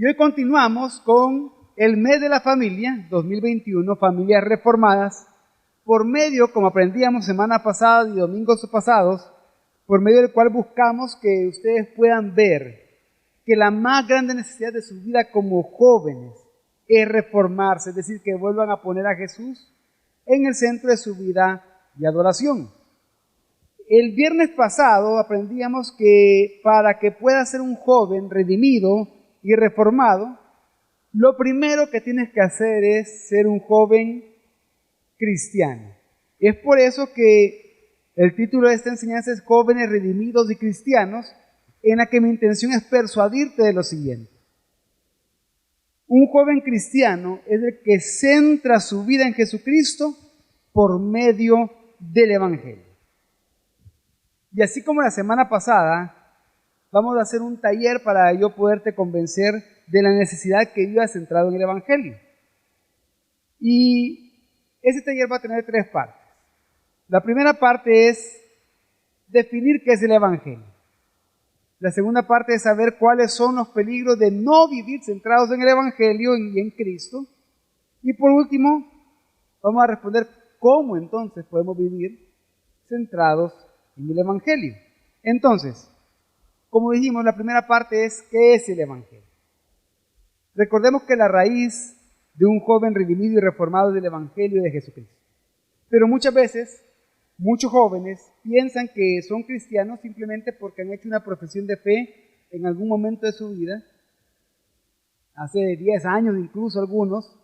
Y hoy continuamos con el mes de la familia, 2021, familias reformadas, por medio, como aprendíamos semana pasada y domingos pasados, por medio del cual buscamos que ustedes puedan ver que la más grande necesidad de su vida como jóvenes es reformarse, es decir, que vuelvan a poner a Jesús en el centro de su vida y adoración. El viernes pasado aprendíamos que para que pueda ser un joven redimido y reformado, lo primero que tienes que hacer es ser un joven cristiano. Es por eso que el título de esta enseñanza es Jóvenes redimidos y cristianos, en la que mi intención es persuadirte de lo siguiente. Un joven cristiano es el que centra su vida en Jesucristo por medio del Evangelio. Y así como la semana pasada, vamos a hacer un taller para yo poderte convencer de la necesidad que vivas centrado en el Evangelio. Y ese taller va a tener 3 partes. La primera parte es definir qué es el Evangelio. La segunda parte es saber cuáles son los peligros de no vivir centrados en el Evangelio y en Cristo. Y por último, vamos a responder cómo entonces podemos vivir centrados en el Evangelio. Entonces, como dijimos, la primera parte es ¿qué es el Evangelio? Recordemos que la raíz de un joven redimido y reformado es el Evangelio de Jesucristo. Pero muchas veces, muchos jóvenes piensan que son cristianos simplemente porque han hecho una profesión de fe en algún momento de su vida, hace 10 años incluso algunos,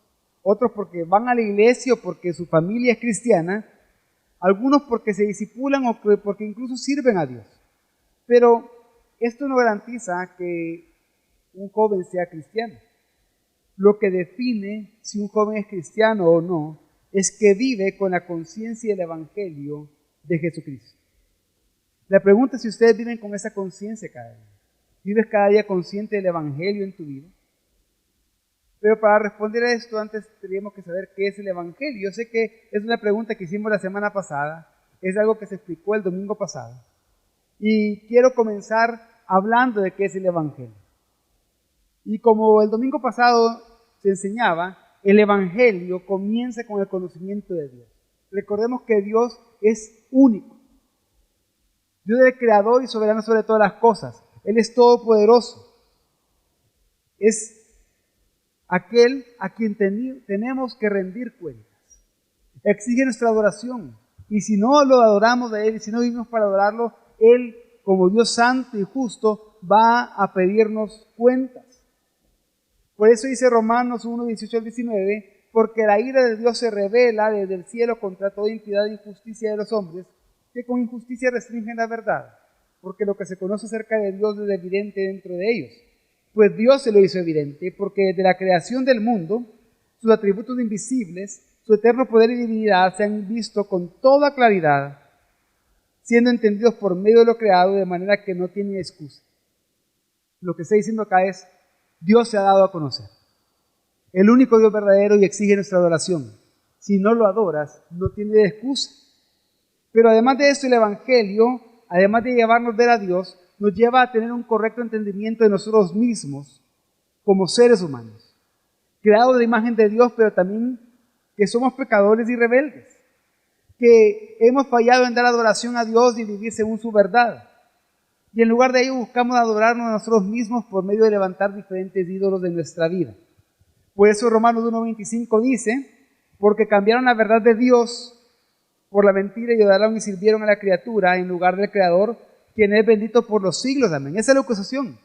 otros porque van a la iglesia o porque su familia es cristiana, algunos porque se discipulan o porque incluso sirven a Dios. Pero esto no garantiza que un joven sea cristiano. Lo que define si un joven es cristiano o no es que vive con la conciencia del Evangelio de Jesucristo. La pregunta es si ustedes viven con esa conciencia cada día. ¿Vives cada día consciente del Evangelio en tu vida? Pero para responder a esto, antes tendríamos que saber qué es el Evangelio. Yo sé que es una pregunta que hicimos la semana pasada, es algo que se explicó el domingo pasado. Y quiero comenzar hablando de qué es el Evangelio. Y como el domingo pasado se enseñaba, el Evangelio comienza con el conocimiento de Dios. Recordemos que Dios es único. Dios es el creador y soberano sobre todas las cosas. Él es todopoderoso. Es aquel a quien tenemos que rendir cuentas. Exige nuestra adoración. Y si no lo adoramos a Él, y si no vivimos para adorarlo, Él, como Dios santo y justo, va a pedirnos cuentas. Por eso dice Romanos 1, 18 al 19, porque la ira de Dios se revela desde el cielo contra toda impiedad e injusticia de los hombres, que con injusticia restringen la verdad, porque lo que se conoce acerca de Dios es evidente dentro de ellos. Pues Dios se lo hizo evidente, porque desde la creación del mundo, sus atributos invisibles, su eterno poder y divinidad se han visto con toda claridad, siendo entendidos por medio de lo creado, de manera que no tiene excusa. Lo que está diciendo acá es, Dios se ha dado a conocer. El único Dios verdadero y exige nuestra adoración. Si no lo adoras, no tiene excusa. Pero además de esto, el Evangelio, además de llevarnos a ver a Dios, nos lleva a tener un correcto entendimiento de nosotros mismos como seres humanos, creados de imagen de Dios, pero también que somos pecadores y rebeldes, que hemos fallado en dar adoración a Dios y vivir según su verdad. Y en lugar de ello buscamos adorarnos a nosotros mismos por medio de levantar diferentes ídolos de nuestra vida. Por eso Romanos 1:25 dice, porque cambiaron la verdad de Dios por la mentira y adoraron y sirvieron a la criatura en lugar del Creador, quien es bendito por los siglos. Amén. Esa es la acusación.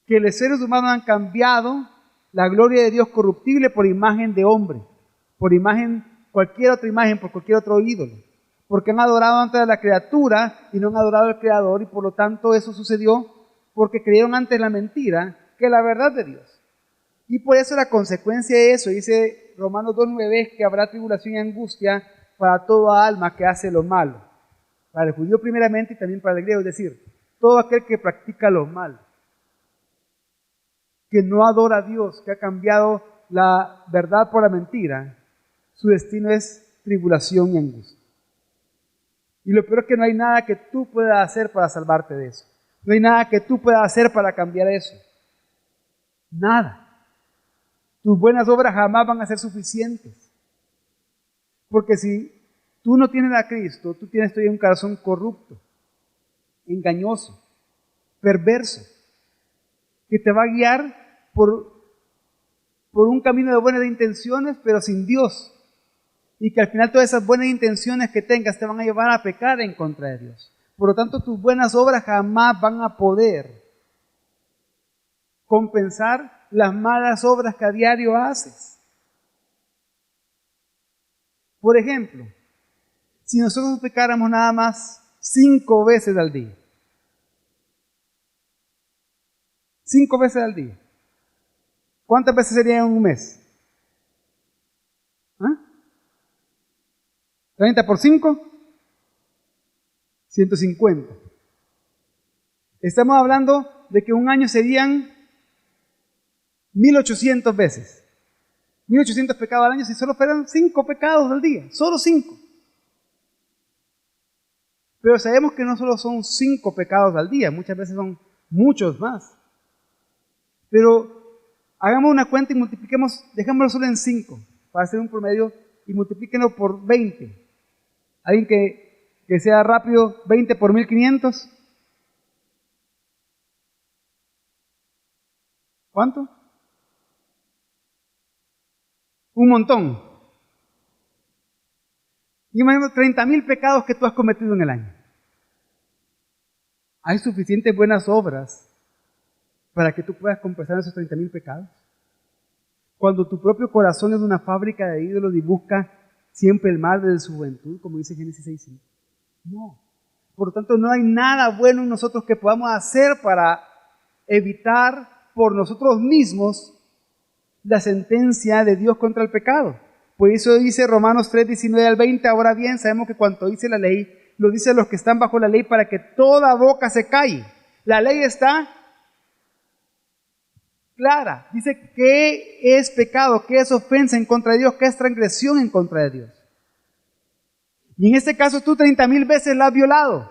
Que los seres humanos han cambiado la gloria de Dios corruptible por imagen de hombre, por imagen, cualquier otra imagen, por cualquier otro ídolo. Porque han adorado antes a la criatura y no han adorado al Creador, y por lo tanto eso sucedió porque creyeron antes la mentira que la verdad de Dios. Y por eso la consecuencia de eso, dice Romanos 2:9, es que habrá tribulación y angustia para toda alma que hace lo malo. Para el judío primeramente y también para el griego, es decir, todo aquel que practica lo malo, que no adora a Dios, que ha cambiado la verdad por la mentira, su destino es tribulación y angustia. Y lo peor es que no hay nada que tú puedas hacer para salvarte de eso. No hay nada que tú puedas hacer para cambiar eso. Nada. Tus buenas obras jamás van a ser suficientes. Porque si tú no tienes a Cristo, tú tienes todavía un corazón corrupto, engañoso, perverso, que te va a guiar por un camino de buenas intenciones, pero sin Dios. Y que al final todas esas buenas intenciones que tengas te van a llevar a pecar en contra de Dios. Por lo tanto, tus buenas obras jamás van a poder compensar las malas obras que a diario haces. Por ejemplo, si nosotros pecáramos nada más 5 veces al día, 5 veces al día, ¿cuántas veces sería en un mes? ¿Ah? ¿30 por 5? 150. Estamos hablando de que un año serían 1800 veces. 1800 pecados al año si solo fueran 5 pecados al día. Solo 5. Pero sabemos que no solo son 5 pecados al día, muchas veces son muchos más. Pero hagamos una cuenta y multipliquemos, dejémoslo solo en 5 para hacer un promedio y multiplíquenlo por 20. Alguien que sea rápido, 20 por 1500. ¿Cuánto? Un montón. Imagínate 30,000 pecados que tú has cometido en el año. ¿Hay suficientes buenas obras para que tú puedas compensar esos 30,000 pecados? Cuando tu propio corazón es una fábrica de ídolos y busca siempre el mal desde su juventud, como dice Génesis 6:5. No. Por lo tanto, no hay nada bueno en nosotros que podamos hacer para evitar por nosotros mismos la sentencia de Dios contra el pecado. Por eso dice Romanos 3:19 al 20, ahora bien, sabemos que cuanto dice la ley, lo dice los que están bajo la ley para que toda boca se calle. La ley está clara. Dice qué es pecado, qué es ofensa en contra de Dios, qué es transgresión en contra de Dios. Y en este caso tú 30,000 veces la has violado.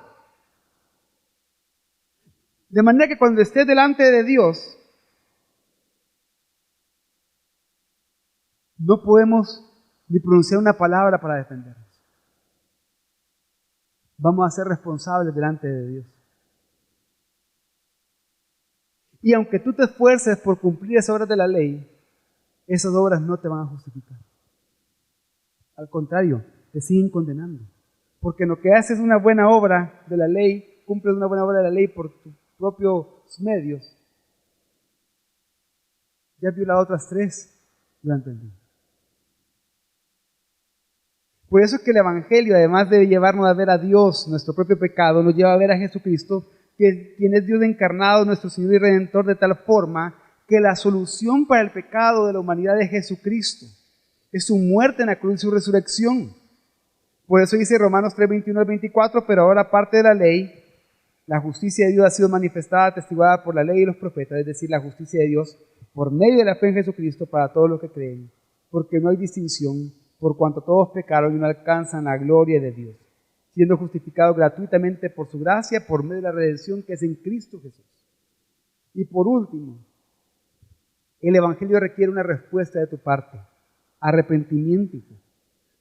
De manera que cuando estés delante de Dios, no podemos ni pronunciar una palabra para defendernos. Vamos a ser responsables delante de Dios. Y aunque tú te esfuerces por cumplir esas obras de la ley, esas obras no te van a justificar. Al contrario, te siguen condenando. Porque en lo que haces una buena obra de la ley, cumples una buena obra de la ley por tus propios medios, ya has violado otras 3 durante el día. Por eso es que el Evangelio, además de llevarnos a ver a Dios, nuestro propio pecado, nos lleva a ver a Jesucristo, quien es Dios encarnado, nuestro Señor y Redentor, de tal forma que la solución para el pecado de la humanidad es Jesucristo. Es su muerte en la cruz y su resurrección. Por eso dice Romanos 3:21 al 24, pero ahora aparte de la ley, la justicia de Dios ha sido manifestada, atestiguada por la ley y los profetas, es decir, la justicia de Dios por medio de la fe en Jesucristo para todos los que creen, porque no hay distinción, por cuanto todos pecaron y no alcanzan la gloria de Dios, siendo justificados gratuitamente por su gracia, por medio de la redención que es en Cristo Jesús. Y por último, el Evangelio requiere una respuesta de tu parte, arrepentimiento.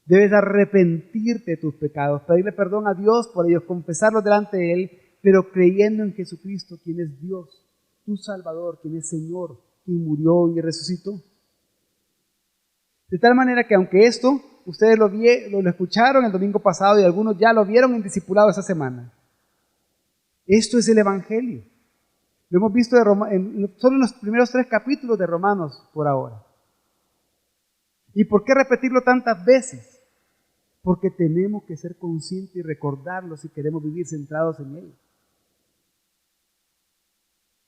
Debes arrepentirte de tus pecados, pedirle perdón a Dios por ellos, confesarlos delante de Él, pero creyendo en Jesucristo, quien es Dios, tu Salvador, quien es Señor, quien murió y resucitó. De tal manera que aunque esto, ustedes lo escucharon el domingo pasado y algunos ya lo vieron en discipulado esa semana, esto es el Evangelio. Lo hemos visto solo en los primeros 3 capítulos de Romanos por ahora. ¿Y por qué repetirlo tantas veces? Porque tenemos que ser conscientes y recordarlo si queremos vivir centrados en Él.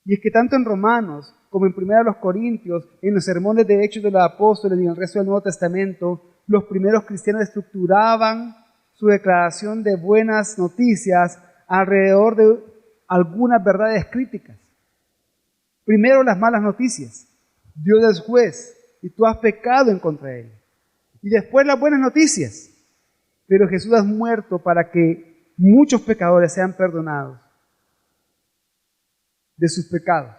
Y es que tanto en Romanos como en 1 Corintios, en los sermones de Hechos de los Apóstoles y en el resto del Nuevo Testamento, los primeros cristianos estructuraban su declaración de buenas noticias alrededor de algunas verdades críticas. Primero las malas noticias. Dios es juez y tú has pecado en contra de Él. Y después las buenas noticias. Pero Jesús ha muerto para que muchos pecadores sean perdonados de sus pecados.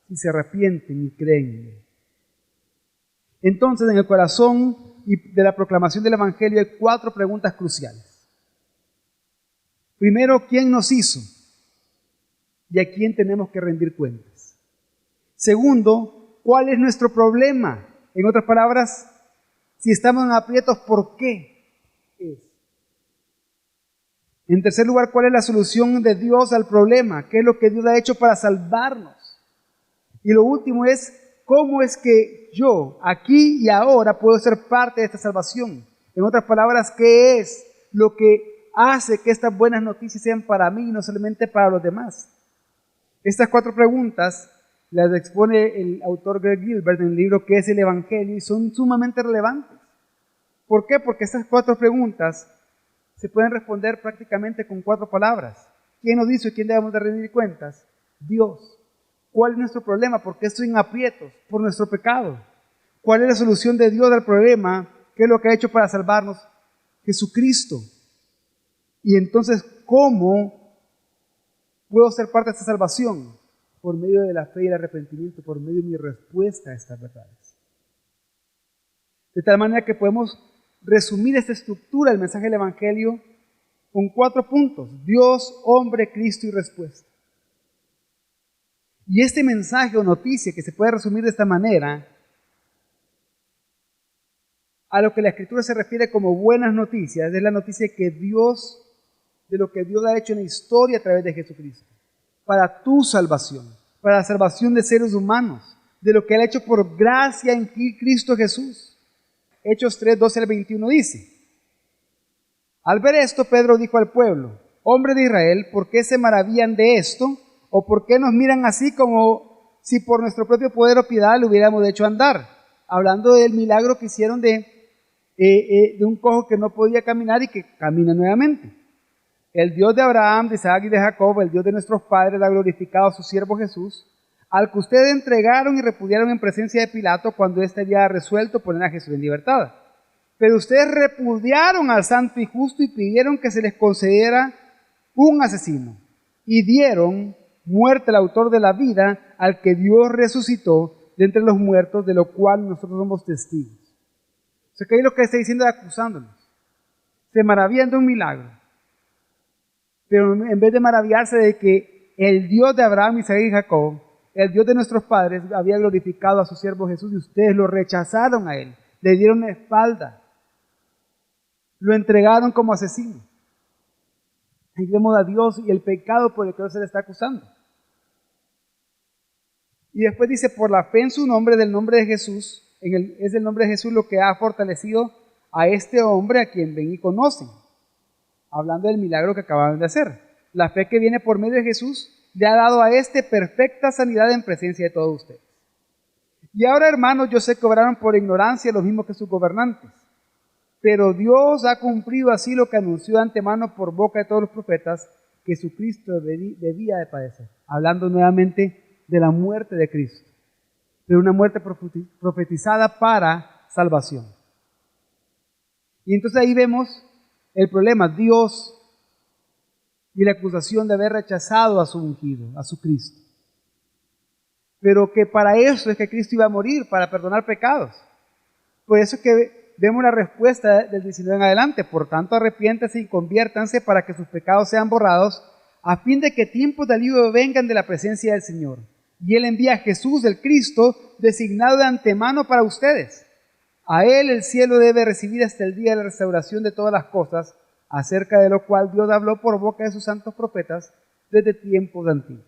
si se arrepienten y creen en Él. Entonces, en el corazón y de la proclamación del Evangelio hay 4 preguntas cruciales. Primero, ¿quién nos hizo? ¿Y a quién tenemos que rendir cuentas? Segundo, ¿cuál es nuestro problema? En otras palabras, si estamos en aprietos, ¿por qué es? En tercer lugar, ¿cuál es la solución de Dios al problema? ¿Qué es lo que Dios ha hecho para salvarnos? Y lo último es, ¿cómo es que yo, aquí y ahora, puedo ser parte de esta salvación? En otras palabras, ¿qué es lo que hace que estas buenas noticias sean para mí y no solamente para los demás? Estas 4 preguntas las expone el autor Greg Gilbert en el libro ¿Qué es el Evangelio? Y son sumamente relevantes. ¿Por qué? Porque estas 4 preguntas se pueden responder prácticamente con 4 palabras. ¿Quién nos hizo y quién debemos de rendir cuentas? Dios. ¿Cuál es nuestro problema? ¿Por qué estoy en aprietos? Por nuestro pecado. ¿Cuál es la solución de Dios al problema? ¿Qué es lo que ha hecho para salvarnos? Jesucristo. Y entonces, ¿cómo puedo ser parte de esta salvación? Por medio de la fe y el arrepentimiento, por medio de mi respuesta a estas verdades. De tal manera que podemos resumir esta estructura del mensaje del Evangelio con 4 puntos: Dios, hombre, Cristo y respuesta. Y este mensaje o noticia, que se puede resumir de esta manera, a lo que la Escritura se refiere como buenas noticias, es la noticia de lo que Dios ha hecho en la historia a través de Jesucristo, para tu salvación, para la salvación de seres humanos, de lo que Él ha hecho por gracia en Cristo Jesús. Hechos 3, 12 al 21 dice: Al ver esto, Pedro dijo al pueblo: Hombre de Israel, ¿por qué se maravillan de esto? ¿O por qué nos miran así como si por nuestro propio poder o piedad le hubiéramos hecho andar? Hablando del milagro que hicieron de un cojo que no podía caminar y que camina nuevamente. El Dios de Abraham, de Isaac y de Jacob, el Dios de nuestros padres, ha glorificado a su siervo Jesús, al que ustedes entregaron y repudiaron en presencia de Pilato cuando éste había resuelto poner a Jesús en libertad. Pero ustedes repudiaron al santo y justo y pidieron que se les concediera un asesino, y dieron muerte al autor de la vida, al que Dios resucitó de entre los muertos, de lo cual nosotros somos testigos. O sea, que ahí lo que está diciendo es acusándonos. Se maravillan de un milagro, pero en vez de maravillarse de que el Dios de Abraham, Isaac y Jacob, el Dios de nuestros padres, había glorificado a su siervo Jesús, y ustedes lo rechazaron a Él, le dieron la espalda, lo entregaron como asesino. Ahí vemos a Dios y el pecado por el que se le está acusando. Y después dice: por la fe en su nombre, del nombre de Jesús, es el nombre de Jesús lo que ha fortalecido a este hombre a quien ven y conocen. Hablando del milagro que acababan de hacer. La fe que viene por medio de Jesús le ha dado a este perfecta sanidad en presencia de todos ustedes. Y ahora, hermanos, yo sé que obraron por ignorancia los mismos que sus gobernantes. Pero Dios ha cumplido así lo que anunció de antemano por boca de todos los profetas, que Jesucristo debía de padecer. Hablando nuevamente de la muerte de Cristo, pero una muerte profetizada para salvación. Y entonces ahí vemos el problema: Dios y la acusación de haber rechazado a su ungido, a su Cristo. Pero que para eso es que Cristo iba a morir, para perdonar pecados. Por eso es que vemos la respuesta del 19 en adelante: por tanto, arrepiéntanse y conviértanse para que sus pecados sean borrados, a fin de que tiempos de alivio vengan de la presencia del Señor. Y Él envía a Jesús, el Cristo, designado de antemano para ustedes. A Él el cielo debe recibir hasta el día de la restauración de todas las cosas, acerca de lo cual Dios habló por boca de sus santos profetas desde tiempos antiguos.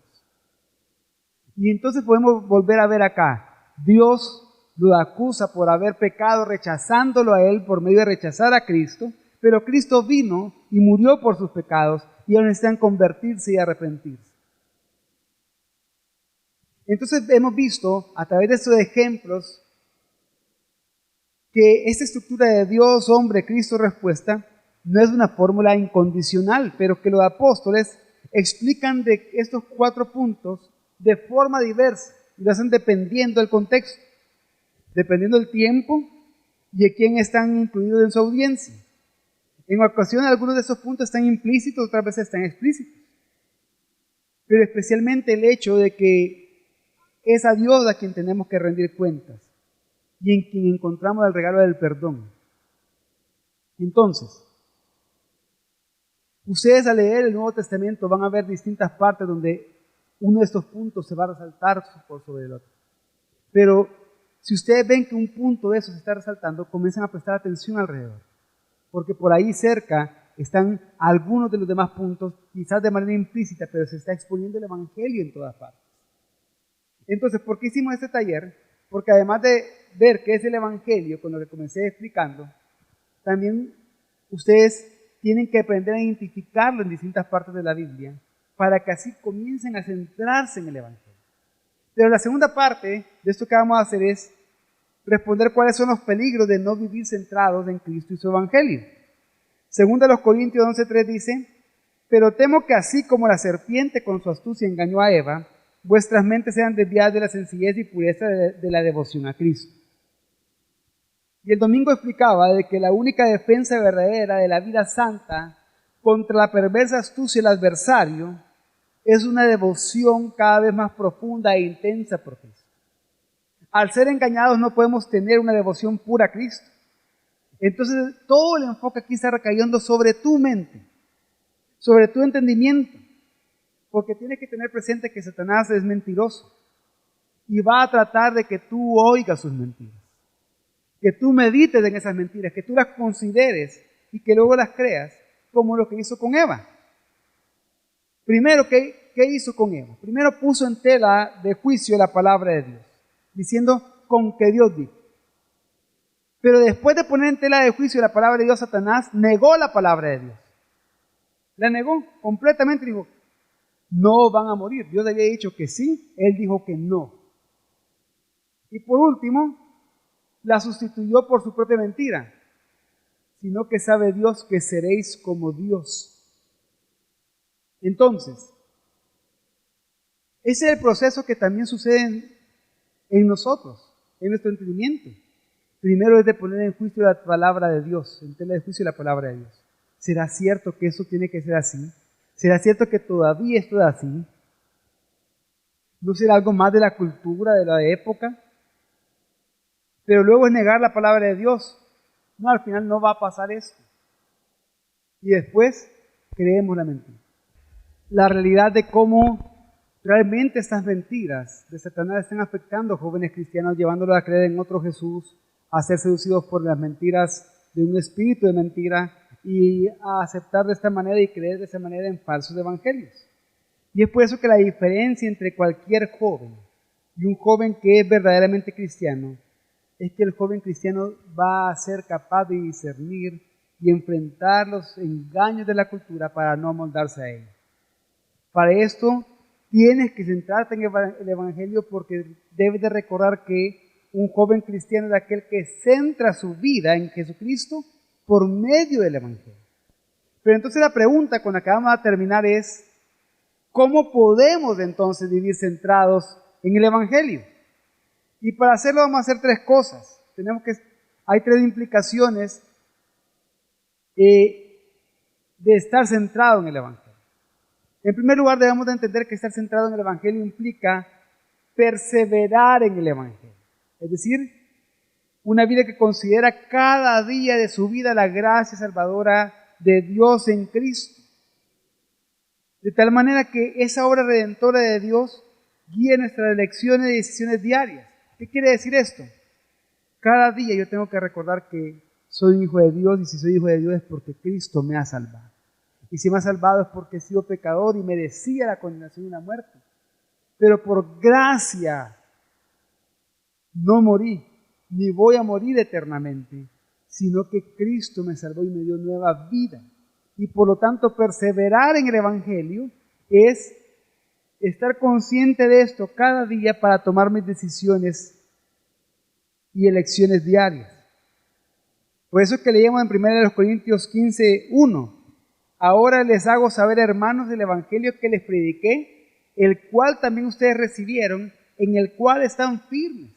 Y entonces podemos volver a ver acá: Dios lo acusa por haber pecado, rechazándolo a Él por medio de rechazar a Cristo, pero Cristo vino y murió por sus pecados, y ahora necesitan convertirse y arrepentirse. Entonces hemos visto a través de estos ejemplos que esta estructura de Dios, hombre, Cristo, respuesta no es una fórmula incondicional, pero que los apóstoles explican de estos 4 puntos de forma diversa y lo hacen dependiendo del contexto, dependiendo del tiempo y de quién están incluidos en su audiencia. En ocasiones algunos de esos puntos están implícitos, otras veces están explícitos. Pero especialmente el hecho de que es a Dios a quien tenemos que rendir cuentas y en quien encontramos el regalo del perdón. Entonces, ustedes al leer el Nuevo Testamento van a ver distintas partes donde uno de estos puntos se va a resaltar por sobre el otro. Pero si ustedes ven que un punto de eso se está resaltando, comiencen a prestar atención alrededor. Porque por ahí cerca están algunos de los demás puntos, quizás de manera implícita, pero se está exponiendo el Evangelio en todas partes. Entonces, ¿por qué hicimos este taller? Porque además de ver qué es el Evangelio, con lo que comencé explicando, también ustedes tienen que aprender a identificarlo en distintas partes de la Biblia para que así comiencen a centrarse en el Evangelio. Pero la segunda parte de esto que vamos a hacer es responder cuáles son los peligros de no vivir centrados en Cristo y su Evangelio. Segunda a los Corintios 11:3 dice, pero temo que así como la serpiente con su astucia engañó a Eva, vuestras mentes sean desviadas de la sencillez y pureza de la devoción a Cristo. Y el domingo explicaba de que la única defensa verdadera de la vida santa contra la perversa astucia del adversario es una devoción cada vez más profunda e intensa por Cristo. Al ser engañados no podemos tener una devoción pura a Cristo. Entonces todo el enfoque aquí está recayendo sobre tu mente, sobre tu entendimiento, porque tienes que tener presente que Satanás es mentiroso y va a tratar de que tú oigas sus mentiras, que tú medites en esas mentiras, que tú las consideres y que luego las creas, como lo que hizo con Eva. Primero, ¿qué hizo con Eva? Primero puso en tela de juicio la palabra de Dios, diciendo con que Dios dijo. Pero después de poner en tela de juicio la palabra de Dios, Satanás negó la palabra de Dios. La negó completamente, dijo, no van a morir. Dios había dicho que sí, él dijo que no. Y por último, la sustituyó por su propia mentira, sino que sabe Dios que seréis como Dios. Entonces, ese es el proceso que también sucede en nosotros, en nuestro entendimiento. Primero es de poner en juicio la palabra de Dios, en tela de juicio la palabra de Dios. ¿Será cierto que eso tiene que ser así? ¿Será cierto que todavía esto es así? ¿No será algo más de la cultura, de la época? Pero luego es negar la palabra de Dios. No, al final no va a pasar esto. Y después creemos la mentira. La realidad de cómo realmente estas mentiras de Satanás están afectando a jóvenes cristianos, llevándolos a creer en otro Jesús, a ser seducidos por las mentiras de un espíritu de mentira y a aceptar de esta manera y creer de esa manera en falsos evangelios. Y es por eso que la diferencia entre cualquier joven y un joven que es verdaderamente cristiano es que el joven cristiano va a ser capaz de discernir y enfrentar los engaños de la cultura para no amoldarse a él. Para esto tienes que centrarte en el Evangelio porque debes de recordar que un joven cristiano es aquel que centra su vida en Jesucristo por medio del Evangelio. Pero entonces la pregunta con la que vamos a terminar es, ¿cómo podemos entonces vivir centrados en el Evangelio? Y para hacerlo vamos a hacer tres cosas. Hay tres implicaciones de estar centrado en el Evangelio. En primer lugar, debemos de entender que estar centrado en el Evangelio implica perseverar en el Evangelio. Es decir, una vida que considera cada día de su vida la gracia salvadora de Dios en Cristo. De tal manera que esa obra redentora de Dios guíe nuestras elecciones y decisiones diarias. ¿Qué quiere decir esto? Cada día yo tengo que recordar que soy hijo de Dios y si soy hijo de Dios es porque Cristo me ha salvado. Y si me ha salvado es porque he sido pecador y merecía la condenación y la muerte. Pero por gracia no morí, ni voy a morir eternamente, sino que Cristo me salvó y me dio nueva vida. Y por lo tanto perseverar en el Evangelio es estar consciente de esto cada día para tomar mis decisiones y elecciones diarias. Por eso es que leíamos en 1 Corintios 15:1. Ahora les hago saber, hermanos, del Evangelio que les prediqué, el cual también ustedes recibieron, en el cual están firmes.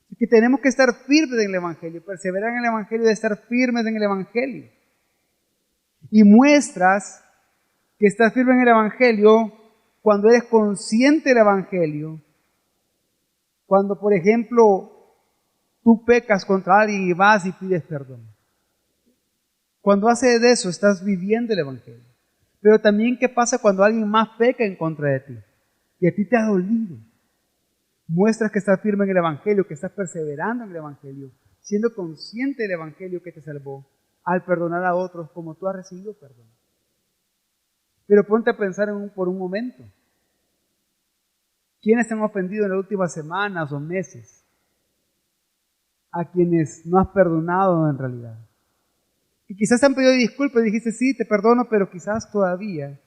Así que tenemos que estar firmes en el Evangelio, perseverar en el Evangelio de estar firmes en el Evangelio. Y muestras que estás firme en el Evangelio cuando eres consciente del Evangelio Cuando, por ejemplo, tú pecas contra alguien y vas y pides perdón. Cuando haces de eso, estás viviendo el Evangelio. Pero también, ¿qué pasa cuando alguien más peca en contra de ti? Y a ti te ha dolido. Muestras que estás firme en el Evangelio, que estás perseverando en el Evangelio, siendo consciente del Evangelio que te salvó, al perdonar a otros como tú has recibido perdón. Pero ponte a pensar por un momento. ¿Quiénes te han ofendido en las últimas semanas o meses? A quienes no has perdonado en realidad. Y quizás te han pedido disculpas y dijiste, sí, te perdono, pero quizás todavía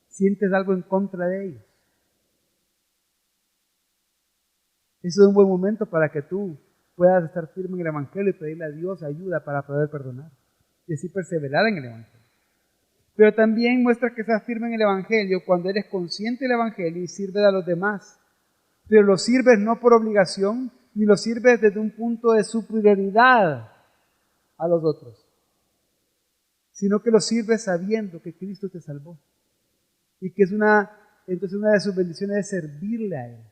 sientes algo en contra de ellos. Eso es un buen momento para que tú puedas estar firme en el Evangelio y pedirle a Dios ayuda para poder perdonar y así perseverar en el Evangelio. Pero también muestra que estás firme en el Evangelio cuando eres consciente del Evangelio y sirves a los demás. Pero lo sirves no por obligación, ni lo sirves desde un punto de superioridad a los otros, sino que lo sirves sabiendo que Cristo te salvó y que entonces una de sus bendiciones es servirle a Él.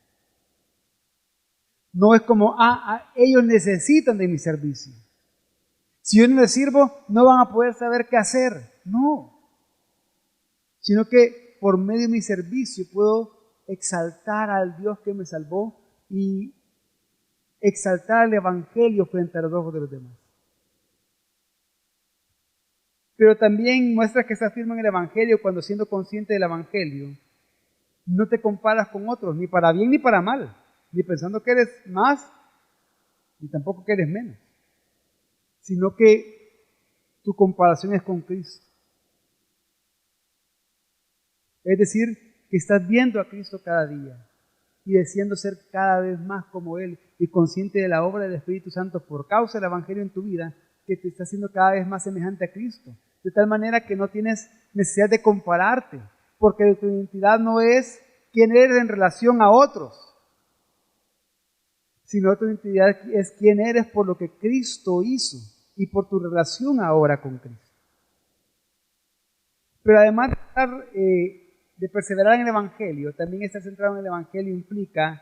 No es como, ellos necesitan de mi servicio. Si yo no les sirvo, no van a poder saber qué hacer. No. Sino que por medio de mi servicio puedo exaltar al Dios que me salvó y exaltar el Evangelio frente a los ojos de los demás. Pero también muestra que estás firme en el Evangelio cuando, siendo consciente del Evangelio, no te comparas con otros, ni para bien ni para mal, ni pensando que eres más, ni tampoco que eres menos, sino que tu comparación es con Cristo. Es decir, que estás viendo a Cristo cada día y deseando ser cada vez más como Él y consciente de la obra del Espíritu Santo por causa del Evangelio en tu vida, que te está haciendo cada vez más semejante a Cristo. De tal manera que no tienes necesidad de compararte, porque tu identidad no es quién eres en relación a otros, sino tu identidad es quién eres por lo que Cristo hizo y por tu relación ahora con Cristo. Pero además de perseverar en el Evangelio, también estar centrado en el Evangelio implica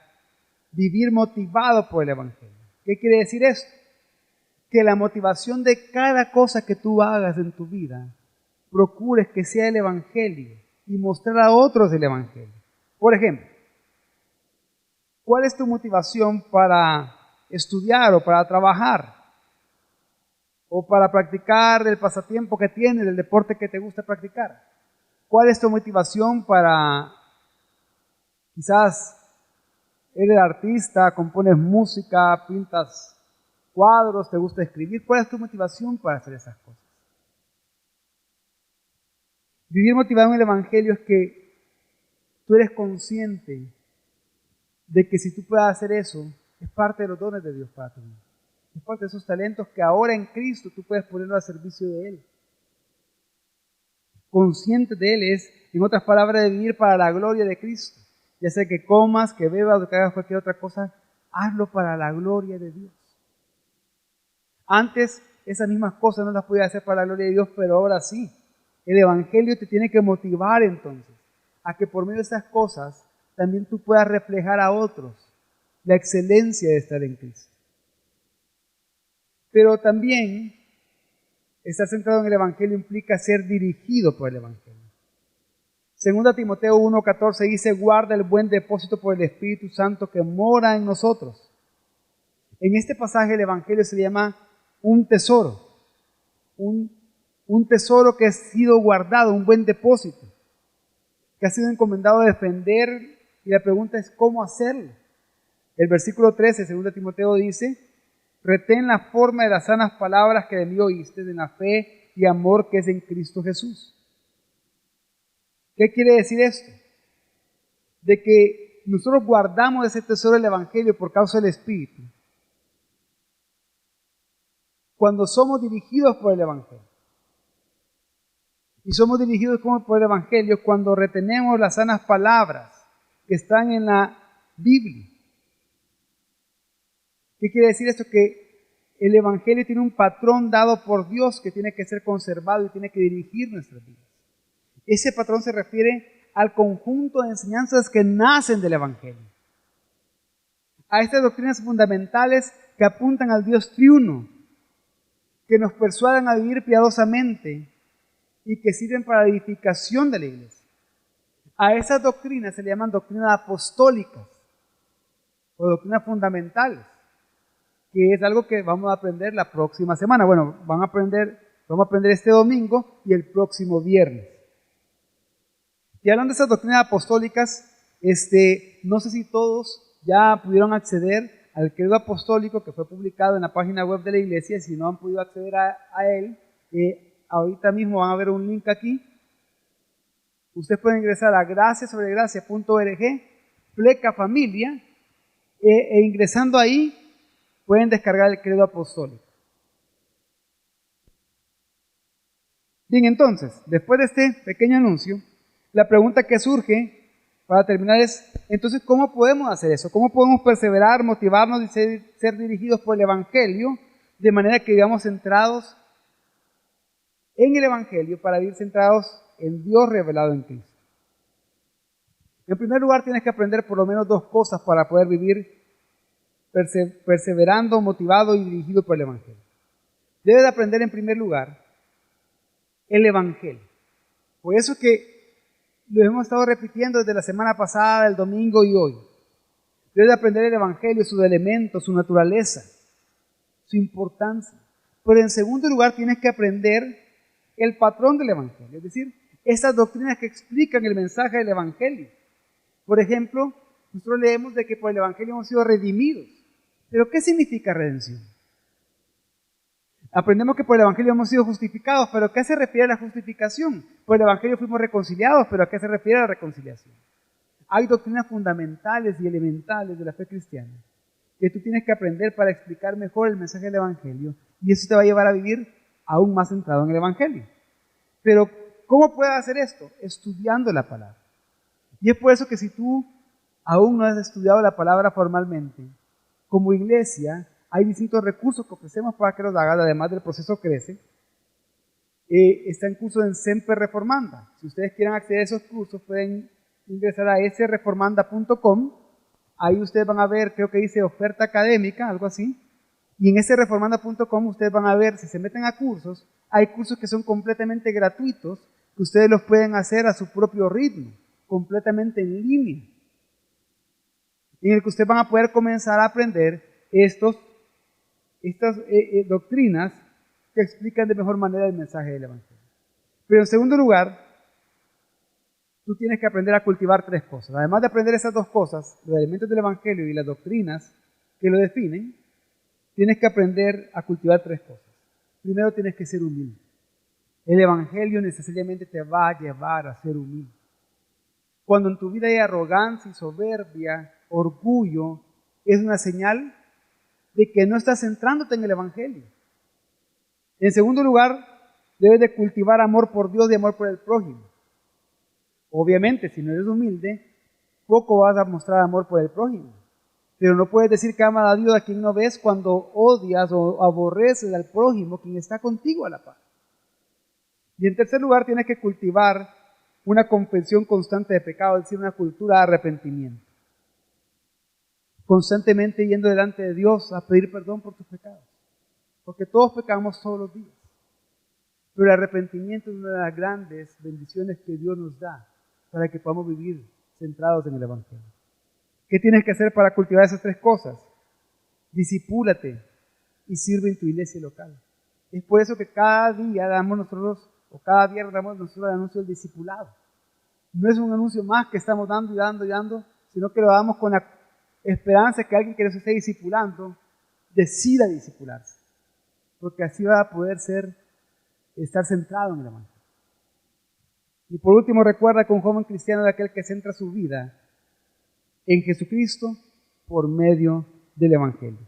vivir motivado por el Evangelio. ¿Qué quiere decir esto? Que la motivación de cada cosa que tú hagas en tu vida, procures que sea el Evangelio y mostrar a otros el Evangelio. Por ejemplo, ¿cuál es tu motivación para estudiar o para trabajar? O para practicar el pasatiempo que tienes, el deporte que te gusta practicar. ¿Cuál es tu motivación para, quizás eres artista, compones música, pintas cuadros, te gusta escribir? ¿Cuál es tu motivación para hacer esas cosas? Vivir motivado en el Evangelio es que tú eres consciente de que si tú puedes hacer eso, es parte de los dones de Dios para tu vida. Es parte de esos talentos que ahora en Cristo tú puedes ponerlo al servicio de Él. Consciente de Él es, en otras palabras, de vivir para la gloria de Cristo. Ya sea que comas, que bebas o que hagas cualquier otra cosa, hazlo para la gloria de Dios. Antes esas mismas cosas no las podías hacer para la gloria de Dios, pero ahora sí. El Evangelio te tiene que motivar entonces a que por medio de esas cosas también tú puedas reflejar a otros la excelencia de estar en Cristo. Pero también estar centrado en el Evangelio implica ser dirigido por el Evangelio. Segunda Timoteo 1:14 dice, guarda el buen depósito por el Espíritu Santo que mora en nosotros. En este pasaje el Evangelio se llama un tesoro, un tesoro que ha sido guardado, un buen depósito, que ha sido encomendado a defender, y la pregunta es ¿cómo hacerlo? El versículo 13 de 2 Timoteo dice, retén la forma de las sanas palabras que de mí oíste, de la fe y amor que es en Cristo Jesús. ¿Qué quiere decir esto? De que nosotros guardamos ese tesoro del Evangelio por causa del Espíritu, cuando somos dirigidos por el Evangelio. Y somos dirigidos por el Evangelio cuando retenemos las sanas palabras que están en la Biblia. ¿Qué quiere decir esto? Que el Evangelio tiene un patrón dado por Dios que tiene que ser conservado y tiene que dirigir nuestras vidas. Ese patrón se refiere al conjunto de enseñanzas que nacen del Evangelio. a estas doctrinas fundamentales que apuntan al Dios triuno, que nos persuadan a vivir piadosamente y que sirven para la edificación de la iglesia. A esas doctrinas se le llaman doctrinas apostólicas o doctrinas fundamentales, que es algo que vamos a aprender la próxima semana. Bueno, vamos a aprender este domingo y el próximo viernes. Y hablando de esas doctrinas apostólicas, no sé si todos ya pudieron acceder al credo apostólico que fue publicado en la página web de la iglesia. Si no han podido acceder a él, ahorita mismo van a ver un link aquí. Ustedes pueden ingresar a graciasobregracia.org, pleca familia, e ingresando ahí pueden descargar el credo apostólico. Bien, entonces, después de este pequeño anuncio, la pregunta que surge para terminar es, entonces, ¿cómo podemos hacer eso? ¿Cómo podemos perseverar, motivarnos y ser dirigidos por el Evangelio de manera que vivamos centrados en el Evangelio para vivir centrados en Dios revelado en Cristo? En primer lugar, tienes que aprender por lo menos dos cosas para poder vivir perseverando, motivado y dirigido por el Evangelio. Debes de aprender en primer lugar el Evangelio. Por eso que lo hemos estado repitiendo desde la semana pasada, el domingo y hoy. Debes de aprender el Evangelio, sus elementos, su naturaleza, su importancia. Pero en segundo lugar, tienes que aprender el patrón del Evangelio, es decir, esas doctrinas que explican el mensaje del Evangelio. Por ejemplo, nosotros leemos de que por el Evangelio hemos sido redimidos. ¿Pero qué significa redención? Aprendemos que por el Evangelio hemos sido justificados, pero ¿a qué se refiere la justificación? Por el Evangelio fuimos reconciliados, pero ¿a qué se refiere la reconciliación? Hay doctrinas fundamentales y elementales de la fe cristiana que tú tienes que aprender para explicar mejor el mensaje del Evangelio, y eso te va a llevar a vivir aún más centrado en el Evangelio. Pero, ¿cómo puedes hacer esto? Estudiando la palabra. Y es por eso que si tú aún no has estudiado la palabra formalmente, como iglesia, hay distintos recursos que ofrecemos para que los hagas, además del proceso Crece. Está en curso en Semper Reformanda. Si ustedes quieren acceder a esos cursos, pueden ingresar a sreformanda.com. Ahí ustedes van a ver, creo que dice oferta académica, algo así. Y en sreformanda.com ustedes van a ver, si se meten a cursos, hay cursos que son completamente gratuitos, que ustedes los pueden hacer a su propio ritmo, completamente en línea, en el que ustedes van a poder comenzar a aprender estas doctrinas que explican de mejor manera el mensaje del Evangelio. Pero en segundo lugar, tú tienes que aprender a cultivar tres cosas. Además de aprender esas dos cosas, los elementos del Evangelio y las doctrinas que lo definen, tienes que aprender a cultivar tres cosas. Primero, tienes que ser humilde. El Evangelio necesariamente te va a llevar a ser humilde. Cuando en tu vida hay arrogancia y soberbia, orgullo, es una señal de que no estás centrándote en el Evangelio. En segundo lugar, debes de cultivar amor por Dios y amor por el prójimo. Obviamente, si no eres humilde, poco vas a mostrar amor por el prójimo. Pero no puedes decir que amas a Dios a quien no ves cuando odias o aborreces al prójimo, quien está contigo a la par. Y en tercer lugar, tienes que cultivar una confesión constante de pecado, es decir, una cultura de arrepentimiento. Constantemente yendo delante de Dios a pedir perdón por tus pecados. Porque todos pecamos todos los días. Pero el arrepentimiento es una de las grandes bendiciones que Dios nos da para que podamos vivir centrados en el Evangelio. ¿Qué tienes que hacer para cultivar esas tres cosas? Discipúlate y sirve en tu iglesia local. Es por eso que cada día damos nosotros, o cada viernes damos nosotros el anuncio del discipulado. No es un anuncio más que estamos dando y dando y dando, sino que lo damos con la esperanza de que alguien que nos esté discipulando decida discipularse. Porque así va a poder estar centrado en el Evangelio. Y por último, recuerda que un joven cristiano es aquel que centra su vida en Jesucristo por medio del Evangelio.